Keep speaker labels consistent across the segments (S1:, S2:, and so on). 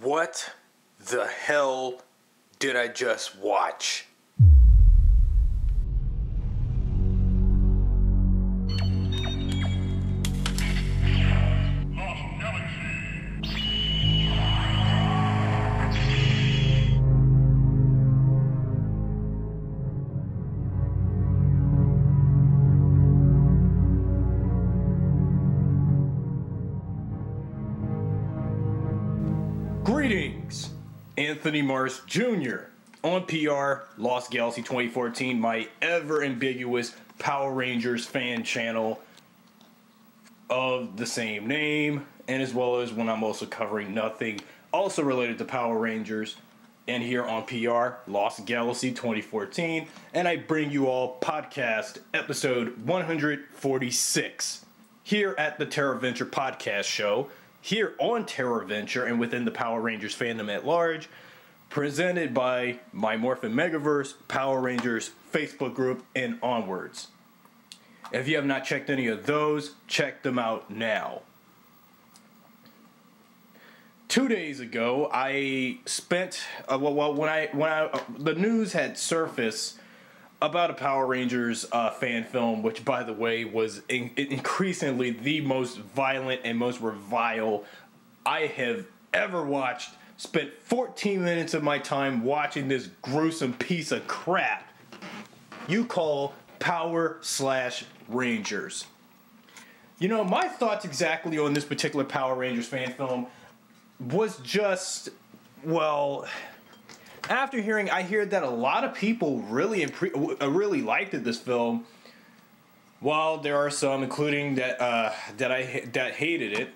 S1: What the hell did I just watch? Greetings, Anthony Mars Jr. on PR, Lost Galaxy 2014, my ever-ambiguous Power Rangers fan channel of the same name, and as well as when I'm also covering nothing also related to Power Rangers, and here on PR, Lost Galaxy 2014, and I bring you all podcast episode 146 here at the Terra Venture podcast show, here on Terra Venture and within the Power Rangers fandom at large, presented by My Morphin Megaverse, Power Rangers Facebook group, and onwards. If you have not checked any of those, check them out now. 2 days ago, I spent the news had surfaced about a Power Rangers fan film, which, by the way, was increasingly the most violent and most revile I have ever watched. Spent 14 minutes of my time watching this gruesome piece of crap you call Power/Rangers. You know, my thoughts exactly on this particular Power Rangers fan film was just, well, after I hear that a lot of people really liked this film, while there are some, including that hated it.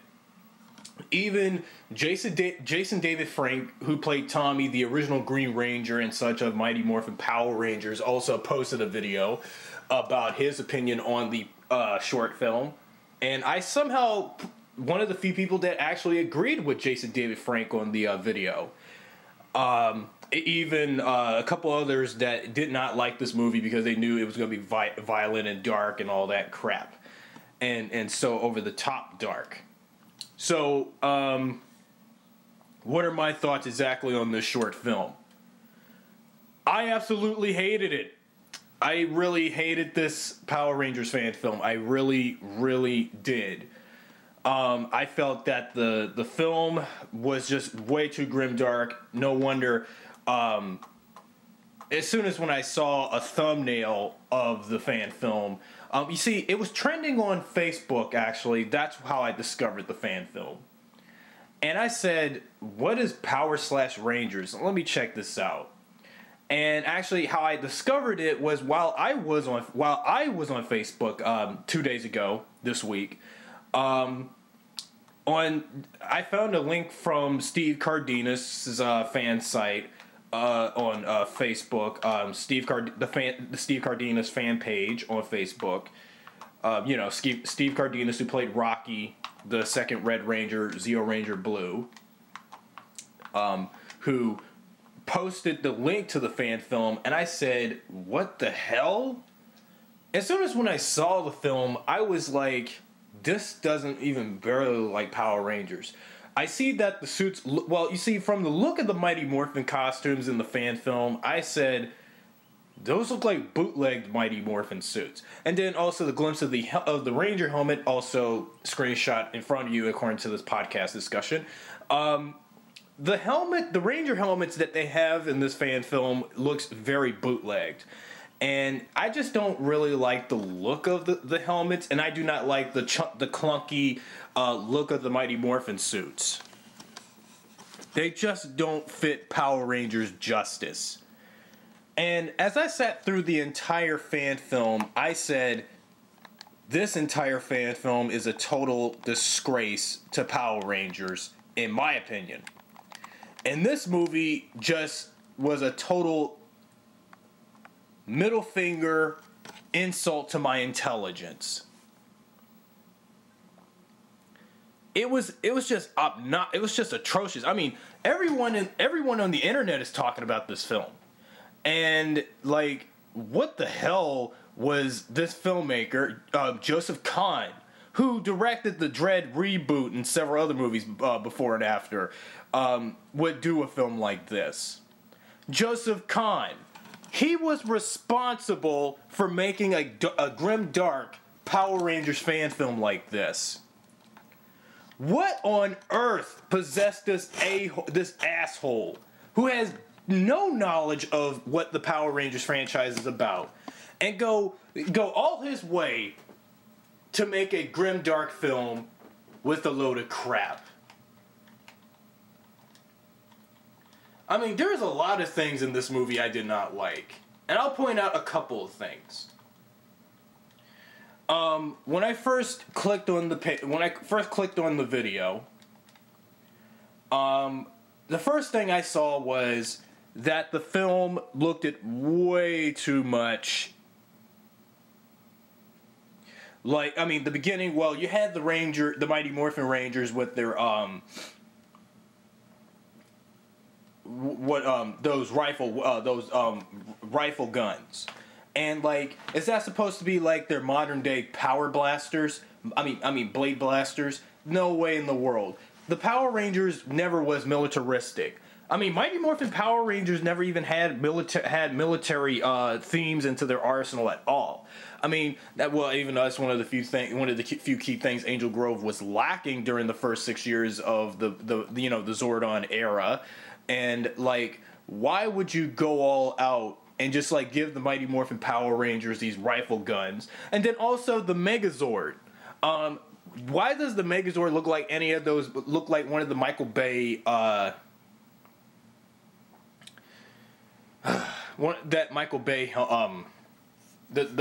S1: Even Jason David Frank, who played Tommy, the original Green Ranger and such of Mighty Morphin Power Rangers, also posted a video about his opinion on the short film, and I somehow one of the few people that actually agreed with Jason David Frank on the video. Even a couple others that did not like this movie because they knew it was going to be violent and dark and all that crap, and so over the top dark. So, what are my thoughts exactly on this short film? I absolutely hated it. I really hated this Power Rangers fan film. I really, really did. I felt that the film was just way too grimdark. No wonder. As soon as when I saw a thumbnail of the fan film, you see, it was trending on Facebook, actually. That's how I discovered the fan film. And I said, what is Power/Rangers? Let me check this out. And actually, how I discovered it was while I was on Facebook 2 days ago, this week, I found a link from Steve Cardenas' fan site on Facebook. The Steve Cardenas fan page on Facebook. Steve Cardenas, who played Rocky, the second Red Ranger, Zeo Ranger Blue, who posted the link to the fan film, and I said, what the hell? As soon as when I saw the film, I was like, this doesn't even barely look like Power Rangers. I see that the suits, well, you see, from the look of the Mighty Morphin costumes in the fan film, I said, those look like bootlegged Mighty Morphin suits. And then also the glimpse of the Ranger helmet, also screenshot in front of you according to this podcast discussion. The Ranger helmets that they have in this fan film looks very bootlegged. And I just don't really like the look of the helmets, and I do not like the clunky look of the Mighty Morphin suits. They just don't fit Power Rangers justice. And as I sat through the entire fan film, I said, this entire fan film is a total disgrace to Power Rangers, in my opinion. And this movie just was a total middle finger insult to my intelligence. It was just atrocious. I mean, everyone on the internet is talking about this film. And like, what the hell was this filmmaker, Joseph Kahn, who directed the Dread reboot and several other movies before and after, would do a film like this. Joseph Kahn, he was responsible for making a grim, dark Power Rangers fan film like this. What on earth possessed this asshole who has no knowledge of what the Power Rangers franchise is about, and go all his way to make a grim, dark film with a load of crap? I mean, there's a lot of things in this movie I did not like, and I'll point out a couple of things. When I first clicked on the video, the first thing I saw was that the film looked at way too much. Like, I mean, the beginning, well, you had the Mighty Morphin Rangers with their, those rifle guns. And, like, is that supposed to be, like, their modern-day power blasters? I mean, blade blasters? No way in the world. The Power Rangers never was militaristic. I mean, Mighty Morphin Power Rangers never even had military themes into their arsenal at all. I mean, even though that's one of the few key things Angel Grove was lacking during the first 6 years of the Zordon era. And, like, why would you go all out and just, like, give the Mighty Morphin Power Rangers these rifle guns? And then also the Megazord. Why does the Megazord look like any of those? Look like one of the Michael Bay, the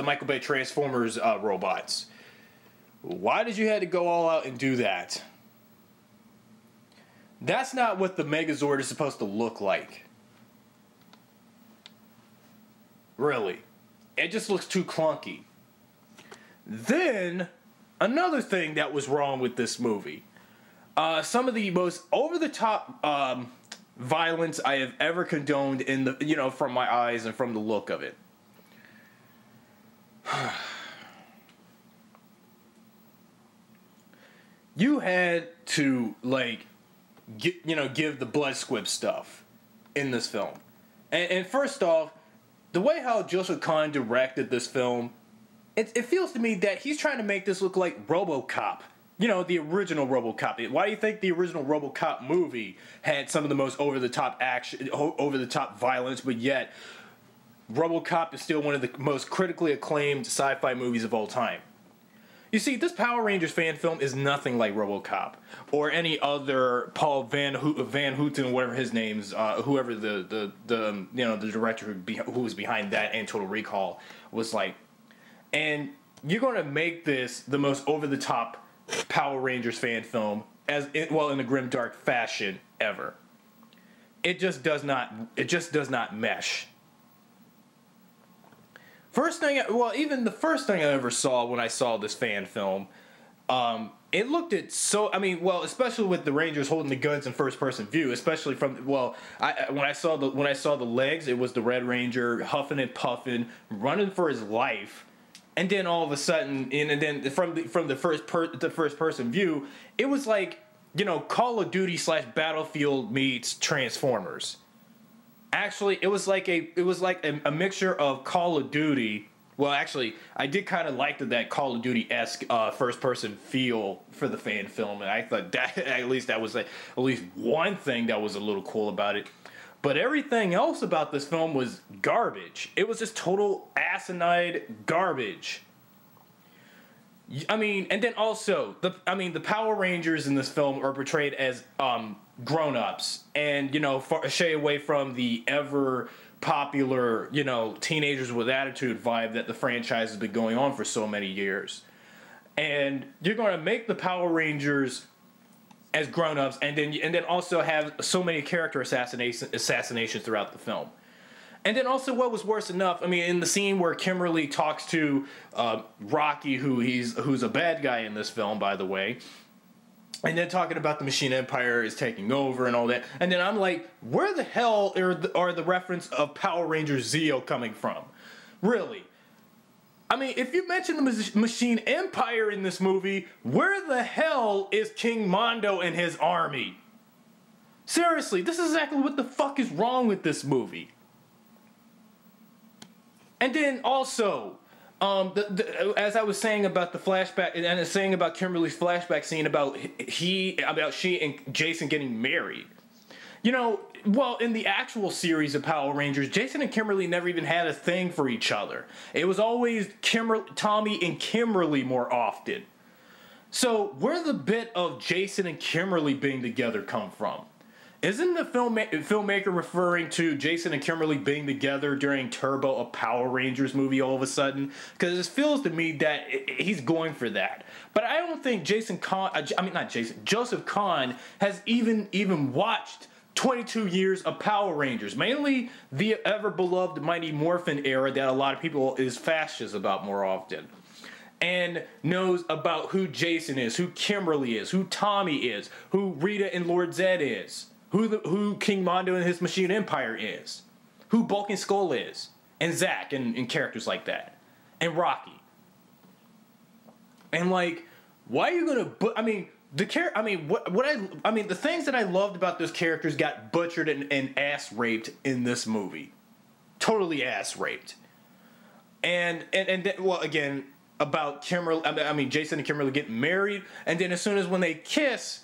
S1: Michael Bay Transformers robots? Why did you have to go all out and do that? That's not what the Megazord is supposed to look like. Really. It just looks too clunky. Then, another thing that was wrong with this movie. Some of the most over-the-top violence I have ever condoned from my eyes and from the look of it. You had to, like, give the blood squib stuff in this film. And first off, the way how Joseph Kahn directed this film, it feels to me that he's trying to make this look like RoboCop. The original RoboCop. Why do you think the original RoboCop movie had some of the most over-the-top action, over-the-top violence, but yet RoboCop is still one of the most critically acclaimed sci-fi movies of all time? You see, this Power Rangers fan film is nothing like RoboCop or any other Paul Van Houten, whatever his name's, whoever the director who was behind that and Total Recall was like. And you're going to make this the most over-the-top Power Rangers fan film in a grimdark fashion ever. It just does not mesh. Even the first thing I ever saw when I saw this fan film, it looked at especially with the Rangers holding the guns in first person view, especially when I saw the legs, it was the Red Ranger huffing and puffing, running for his life, and then all of a sudden, and then from the first person view, it was like Call of Duty / Battlefield meets Transformers. Actually, it was like a mixture of Call of Duty. Well, actually, I did kind of like that Call of Duty-esque first-person feel for the fan film, and I thought that at least one thing that was a little cool about it. But everything else about this film was garbage. It was just total asinine garbage. I mean, and then also the Power Rangers in this film are portrayed as grown-ups, and shy away from the ever popular teenagers with attitude vibe that the franchise has been going on for so many years. And you're going to make the Power Rangers as grown-ups, and then also have so many character assassinations throughout the film. And then also, what was worse enough, in the scene where Kimberly talks to Rocky, who's a bad guy in this film, by the way, and then talking about the Machine Empire is taking over and all that, and then I'm like, where the hell are the reference of Power Rangers Zeo coming from? Really? I mean, if you mention the Machine Empire in this movie, where the hell is King Mondo and his army? Seriously, this is exactly what the fuck is wrong with this movie. And then also, as I was saying about the flashback, and saying about Kimberly's flashback scene about she and Jason getting married. You know, well, in the actual series of Power Rangers, Jason and Kimberly never even had a thing for each other. It was always Tommy and Kimberly more often. So, where did the bit of Jason and Kimberly being together come from? Isn't the filmmaker referring to Jason and Kimberly being together during Turbo, a Power Rangers movie, all of a sudden? Because it feels to me that he's going for that. But I don't think Joseph Kahn has even watched 22 years of Power Rangers, mainly the ever-beloved Mighty Morphin era that a lot of people is fascist about more often, and knows about who Jason is, who Kimberly is, who Tommy is, who Rita and Lord Zed is, who King Mondo and his Machine Empire is, who Bulk and Skull is, and Zack and characters like that, and Rocky. And like, why are you gonna? The things that I loved about those characters got butchered and ass raped in this movie, totally ass raped, and then, well, again, about Kimberly, Jason and Kimberly getting married, and then as soon as when they kiss,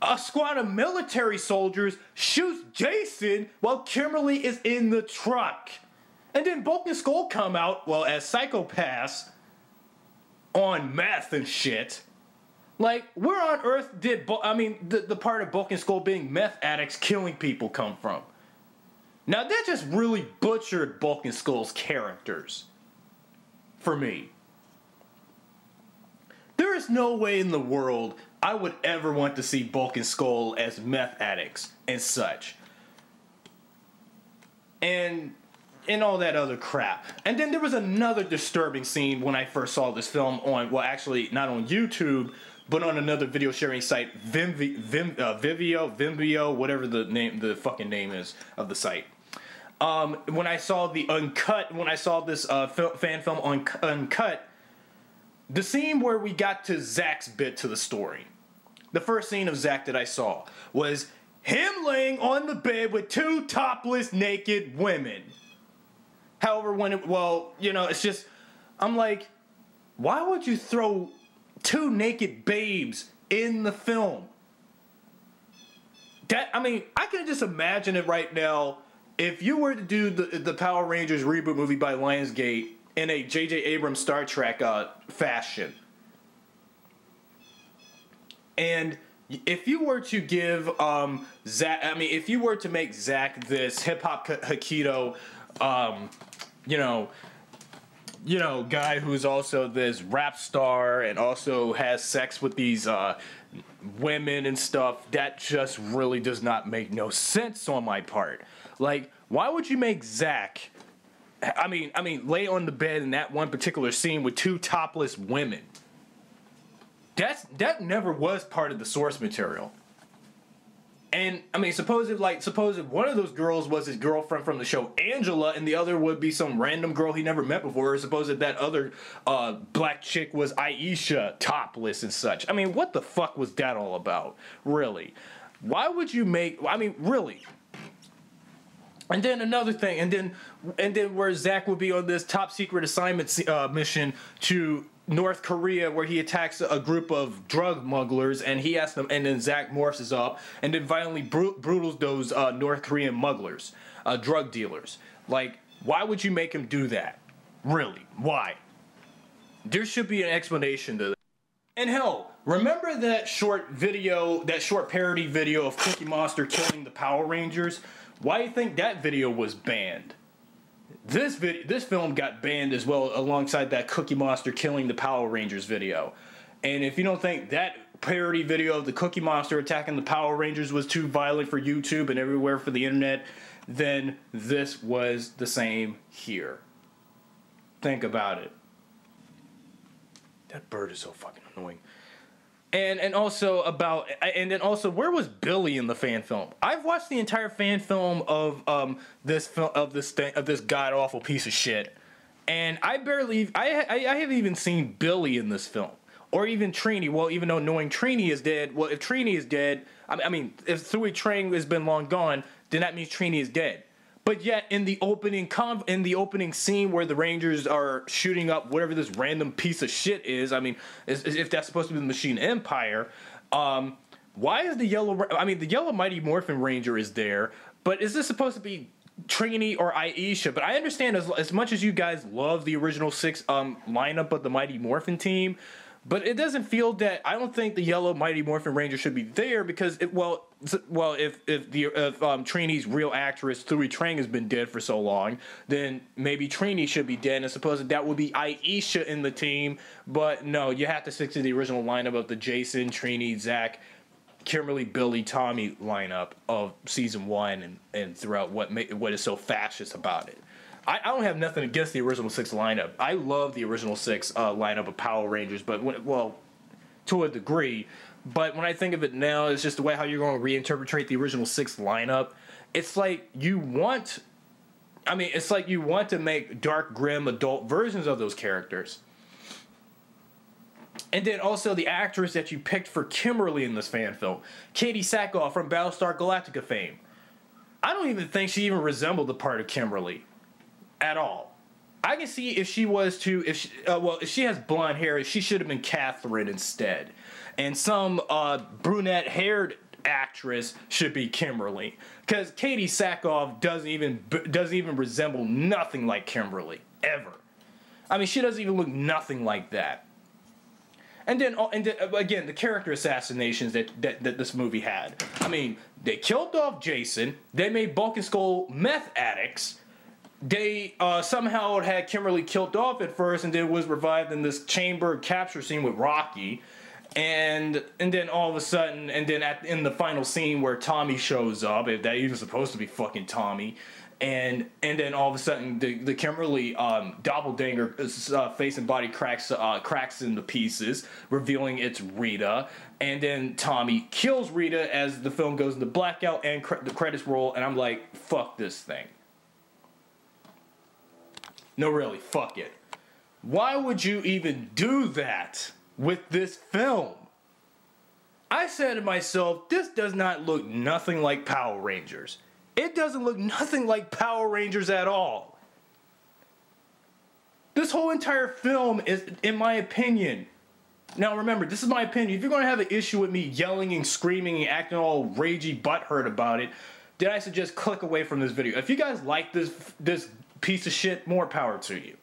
S1: a squad of military soldiers shoots Jason while Kimberly is in the truck, and then Bulk and Skull come out, well, as psychopaths on meth and shit. Like, where on earth did the part of Bulk and Skull being meth addicts killing people come from? Now, that just really butchered Bulk and Skull's characters. For me. There is no way in the world I would ever want to see Bulk and Skull as meth addicts and such. And all that other crap. And then there was another disturbing scene when I first saw this film on, well, actually, not on YouTube, but on another video sharing site, Vimeo, whatever the fucking name is of the site. When I saw this fan film on uncut, the scene where we got to Zack's bit to the story, the first scene of Zack that I saw was him laying on the bed with two topless naked women. However, it's just, I'm like, why would you throw two naked babes in the film? I can just imagine it right now. If you were to do the Power Rangers reboot movie by Lionsgate in a J.J. Abrams Star Trek fashion, and if you were to give Zack, if you were to make Zack this hip hop Hakito, guy who's also this rap star and also has sex with these women and stuff, that just really does not make no sense on my part. Like, why would you make Zack, lay on the bed in that one particular scene with two topless women? That never was part of the source material. And, suppose if one of those girls was his girlfriend from the show Angela, and the other would be some random girl he never met before, or suppose that other black chick was Aisha, topless and such. What the fuck was that all about? Really? Why would you make... really? And then another thing, and then where Zack would be on this top secret assignment mission to North Korea, where he attacks a group of drug smugglers, and he asks them, and then Zack morphs up and then violently brutals those North Korean smugglers, drug dealers. Like, why would you make him do that? Really? Why? There should be an explanation to that. And hell, remember that short parody video of Cookie Monster killing the Power Rangers? Why do you think that video was banned? This film got banned as well, alongside that Cookie Monster killing the Power Rangers video. And if you don't think that parody video of the Cookie Monster attacking the Power Rangers was too violent for YouTube and everywhere for the internet, then this was the same here. Think about it. That bird is so fucking annoying. And then also, where was Billy in the fan film? I've watched the entire fan film of this god awful piece of shit, And I haven't even seen Billy in this film. Or even Trini. Well, even though knowing Trini is dead, well, if Trini is dead, I mean, if Thuy Trang has been long gone, then that means Trini is dead. But yet, in the opening scene where the Rangers are shooting up whatever this random piece of shit is, I mean, if that's supposed to be the Machine Empire, why is the yellow Mighty Morphin Ranger is there, but is this supposed to be Trini or Aisha? But I understand as much as you guys love the original 6 lineup of the Mighty Morphin team, but it doesn't feel that. I don't think the yellow Mighty Morphin Ranger should be there because if Trini's real actress Thuy Trang has been dead for so long, then maybe Trini should be dead, and I suppose that would be Aisha in the team. But no, you have to stick to the original lineup of the Jason, Trini, Zach, Kimberly, Billy, Tommy lineup of season 1 and throughout what is so fascist about it. I don't have nothing against the original 6 lineup. I love the original 6 lineup of Power Rangers, but to a degree. But when I think of it now, it's just the way how you're going to reinterpret the original 6 lineup. It's like you want to make dark, grim, adult versions of those characters. And then also the actress that you picked for Kimberly in this fan film, Katie Sackhoff from Battlestar Galactica fame. I don't even think she even resembled the part of Kimberly at all. I can see if she has blonde hair, she should have been Catherine instead. And some brunette-haired actress should be Kimberly, because Katie Sackhoff doesn't even resemble nothing like Kimberly ever. I mean, she doesn't even look nothing like that. And then again, the character assassinations that this movie had. I mean, they killed off Jason. They made Bulk and Skull meth addicts. They somehow had Kimberly killed off at first, and then was revived in this chamber capture scene with Rocky. And then all of a sudden, and then in the final scene where Tommy shows up, if that even supposed to be fucking Tommy, and then all of a sudden the Kimberly doppelganger face and body cracks into pieces, revealing it's Rita, and then Tommy kills Rita as the film goes into blackout and the credits roll, and I'm like, fuck this thing. No, really, fuck it. Why would you even do that with this film? I said to myself, this does not look nothing like Power Rangers. It doesn't look nothing like Power Rangers at all. This whole entire film is, in my opinion, now remember, this is my opinion. If you're going to have an issue with me yelling and screaming and acting all ragey butthurt about it, then I suggest click away from this video. If you guys like this piece of shit, more power to you.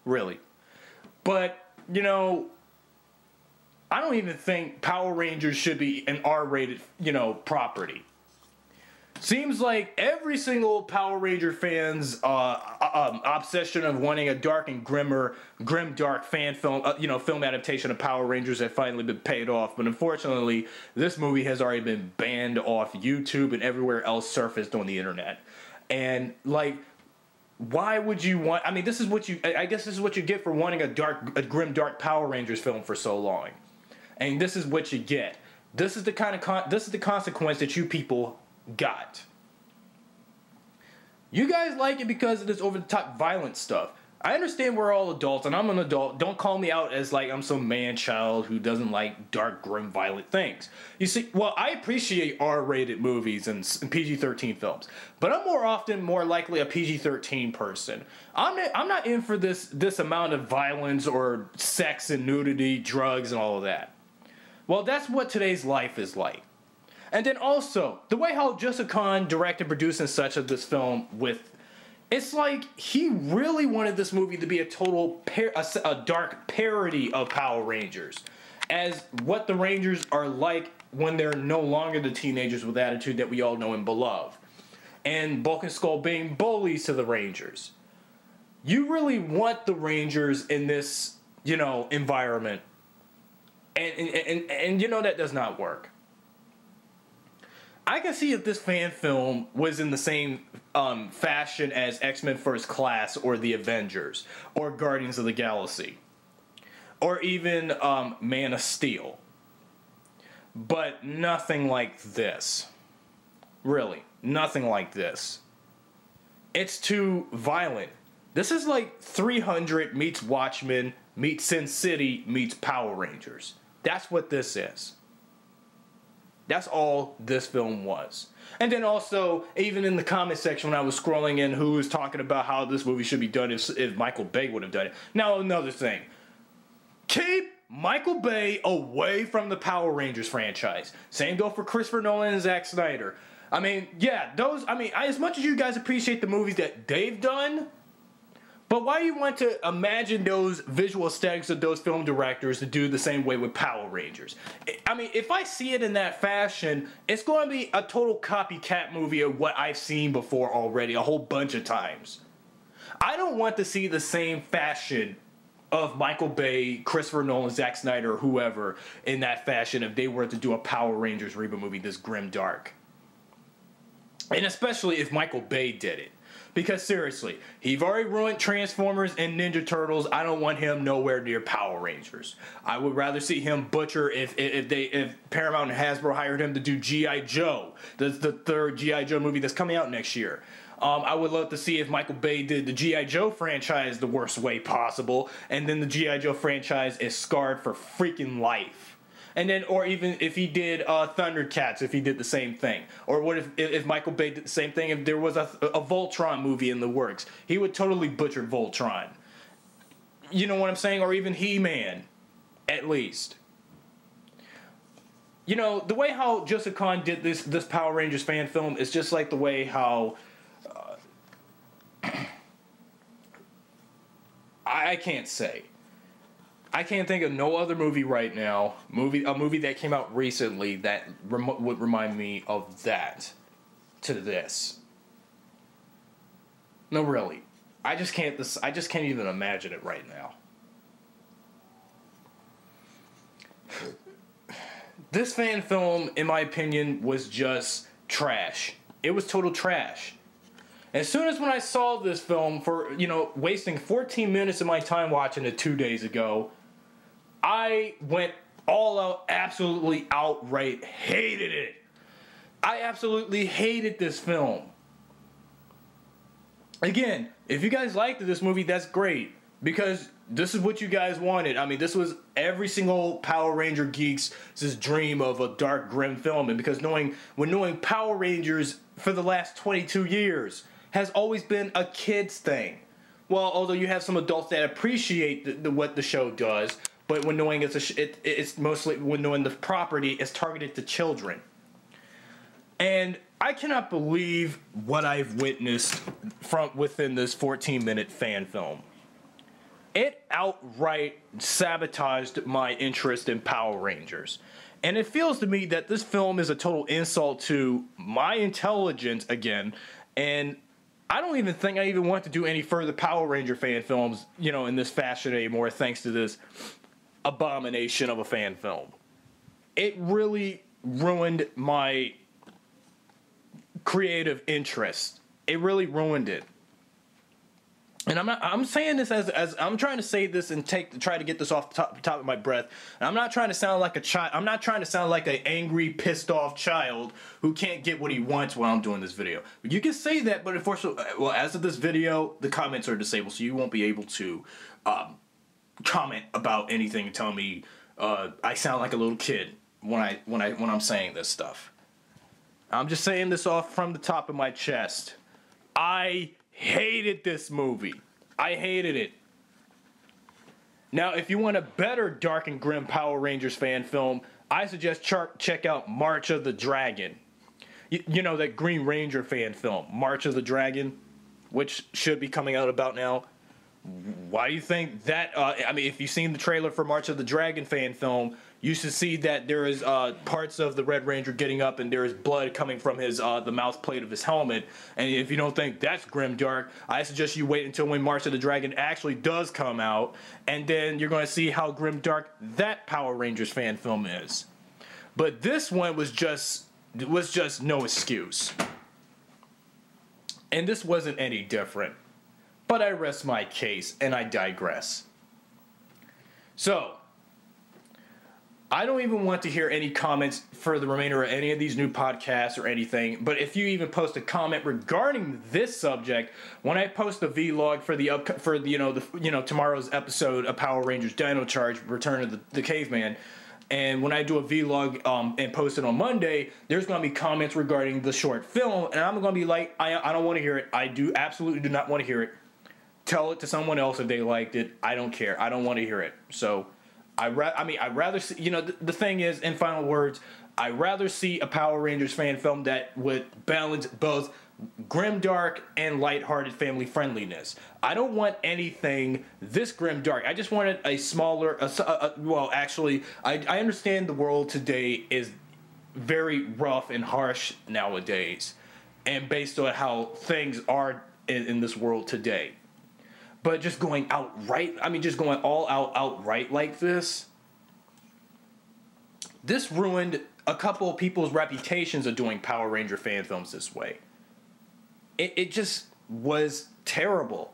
S1: Really. But, you know, I don't even think Power Rangers should be an R-rated, property. Seems like every single Power Ranger fan's obsession of wanting a dark and grim dark fan film, film adaptation of Power Rangers have finally been paid off. But unfortunately, this movie has already been banned off YouTube and everywhere else surfaced on the internet. And like, why would you want? I mean, I guess this is what you get for wanting a grim dark Power Rangers film for so long. And this is what you get. This is the consequence that you people got. You guys like it because of this over-the-top violent stuff. I understand we're all adults, and I'm an adult. Don't call me out as like I'm some man-child who doesn't like dark, grim, violent things. You see, well, I appreciate R-rated movies and PG-13 films, but I'm more likely a PG-13 person. I'm not in for this amount of violence or sex and nudity, drugs, and all of that. Well, that's what today's life is like. And then also, the way how Joseph Kahn directed, produced, and such of this film it's like he really wanted this movie to be a total a dark parody of Power Rangers, as what the Rangers are like when they're no longer the teenagers with attitude that we all know and beloved, and Bulk and Skull being bullies to the Rangers. You really want the Rangers in this, environment, and that does not work. I can see if this fan film was in the same fashion as X-Men First Class or The Avengers or Guardians of the Galaxy or even Man of Steel. But nothing like this. Really, nothing like this. It's too violent. This is like 300 meets Watchmen meets Sin City meets Power Rangers. That's what this is. That's all this film was. And then also, even in the comment section when I was scrolling in, who was talking about how this movie should be done if Michael Bay would have done it. Now, another thing. Keep Michael Bay away from the Power Rangers franchise. Same go for Christopher Nolan and Zack Snyder. I mean, yeah, as much as you guys appreciate the movies that they've done, but why you want to imagine those visual aesthetics of those film directors to do the same way with Power Rangers? I mean, if I see it in that fashion, it's going to be a total copycat movie of what I've seen before already a whole bunch of times. I don't want to see the same fashion of Michael Bay, Christopher Nolan, Zack Snyder, or whoever in that fashion if they were to do a Power Rangers reboot movie this grim dark. And especially if Michael Bay did it. Because seriously, he's already ruined Transformers and Ninja Turtles. I don't want him nowhere near Power Rangers. I would rather see him butcher if Paramount and Hasbro hired him to do G.I. Joe, the third G.I. Joe movie that's coming out next year. I would love to see if Michael Bay did the G.I. Joe franchise the worst way possible, and then the G.I. Joe franchise is scarred for freaking life. And then, or even if he did Thundercats, if he did the same thing. Or what if Michael Bay did the same thing, if there was a Voltron movie in the works. He would totally butcher Voltron. You know what I'm saying? Or even He-Man, at least. You know, the way how Joseph Kahn did this Power Rangers fan film is just like the way how... I can't say. I can't think of no other movie right now, a movie that came out recently that would remind me of that to this. No, really. I just can't even imagine it right now. This fan film, in my opinion, was just trash. It was total trash. As soon as when I saw this film for, wasting 14 minutes of my time watching it 2 days ago, I went all out, absolutely outright hated it. I absolutely hated this film. Again, if you guys liked this movie, that's great. Because this is what you guys wanted. I mean, this was every single Power Ranger geek's dream of a dark, grim film. And because knowing Power Rangers for the last 22 years has always been a kid's thing. Well, although you have some adults that appreciate what the show does, but when knowing it's mostly when knowing the property is targeted to children. And I cannot believe what I've witnessed from within this 14-minute fan film. It outright sabotaged my interest in Power Rangers. And it feels to me that this film is a total insult to my intelligence again. And I don't even think I even want to do any further Power Ranger fan films, in this fashion anymore, thanks to this abomination of a fan film. It really ruined my creative interest. It really ruined it. And I'm saying this as I'm trying to say this and try to get this off the top of my breath. And I'm not trying to sound like a child. I'm not trying to sound like an angry, pissed off child who can't get what he wants while I'm doing this video. You can say that, but unfortunately, as of this video, the comments are disabled, so you won't be able to comment about anything and tell me I sound like a little kid when I'm saying this stuff. I'm just saying this off from the top of my chest. I hated this movie. I hated it. Now, if you want a better dark and grim Power Rangers fan film, I suggest check out March of the Dragon. You know, that Green Ranger fan film, March of the Dragon, which should be coming out about now. Why do you think that? If you've seen the trailer for March of the Dragon fan film, you should see that there is parts of the Red Ranger getting up and there is blood coming from his the mouth plate of his helmet. And if you don't think that's grim dark, I suggest you wait until when March of the Dragon actually does come out, and then you're going to see how grim dark that Power Rangers fan film is. But this one was just no excuse. And this wasn't any different. But I rest my case, and I digress. So, I don't even want to hear any comments for the remainder of any of these new podcasts or anything. But if you even post a comment regarding this subject, when I post a vlog for tomorrow's episode of Power Rangers Dino Charge: Return of the Caveman, and when I do a vlog and post it on Monday, there's going to be comments regarding the short film, and I'm going to be like, I don't want to hear it. I absolutely do not want to hear it. Tell it to someone else if they liked it. I don't care. I don't want to hear it. So I'd rather see, the thing is, in final words, I'd rather see a Power Rangers fan film that would balance both grimdark and lighthearted family friendliness. I don't want anything this grimdark. I just wanted a smaller, well, actually, I understand the world today is very rough and harsh nowadays, and based on how things are in this world today. But just going outright, just going all out outright like this ruined a couple of people's reputations of doing Power Ranger fan films this way. It just was terrible.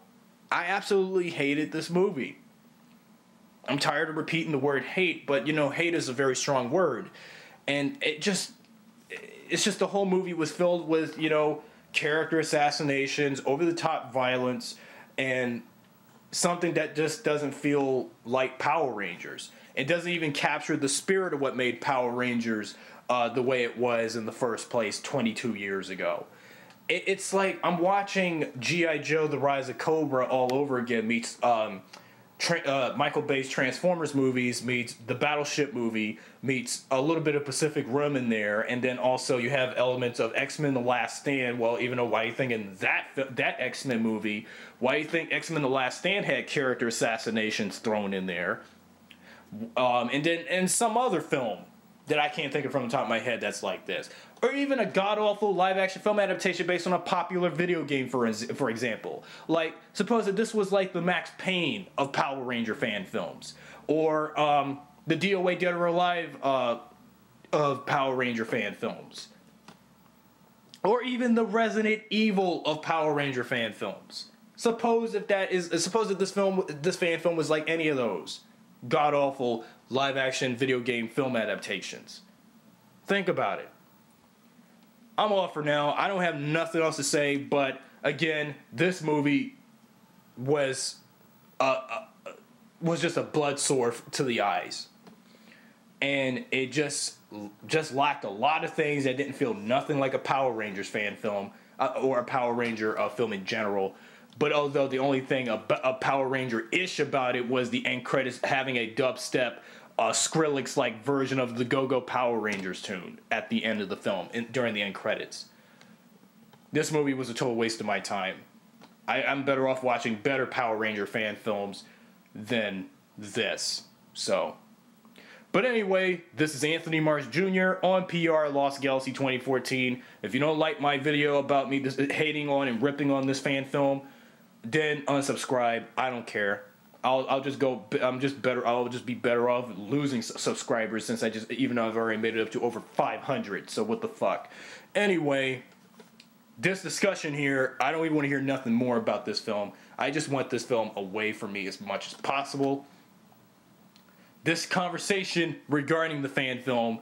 S1: I absolutely hated this movie. I'm tired of repeating the word hate, but hate is a very strong word. And it's just the whole movie was filled with, character assassinations, over-the-top violence, and something that just doesn't feel like Power Rangers. It doesn't even capture the spirit of what made Power Rangers the way it was in the first place 22 years ago. It's like I'm watching G.I. Joe: The Rise of Cobra all over again meets Michael Bay's Transformers movies, meets the Battleship movie, meets a little bit of Pacific Rim in there, and then also you have elements of X-Men: The Last Stand. Well, even though why you think in that X-Men movie, why you think X-Men: The Last Stand had character assassinations thrown in there, and then in some other film that I can't think of from the top of my head that's like this. Or even a god-awful live-action film adaptation based on a popular video game, for example. Like, suppose that this was like the Max Payne of Power Ranger fan films. Or the DOA Dead or Alive of Power Ranger fan films. Or even the Resident Evil of Power Ranger fan films. Suppose that this fan film was like any of those god-awful live-action video game film adaptations. Think about it. I'm off for now. I don't have nothing else to say, but again, this movie was just a blood sore to the eyes, and it just lacked a lot of things that didn't feel nothing like a Power Rangers fan film or a Power Ranger film in general. But although the only thing a Power Ranger-ish about it was the end credits having a dubstep, Skrillex-like version of the Go-Go Power Rangers tune at the end of the film, during the end credits. This movie was a total waste of my time. I'm better off watching better Power Ranger fan films than this. So, but anyway, this is Anthony Mars Jr. on PR Lost Galaxy 2014. If you don't like my video about me hating on and ripping on this fan film, then unsubscribe. I don't care. I'll just be better off losing subscribers since even though I've already made it up to over 500. So what the fuck? Anyway, this discussion here, I don't even want to hear nothing more about this film. I just want this film away from me as much as possible. This conversation regarding the fan film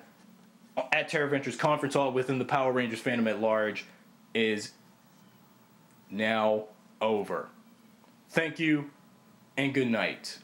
S1: at Terra Ventures Conference Hall within the Power Rangers fandom at large is now over. Thank you, and good night.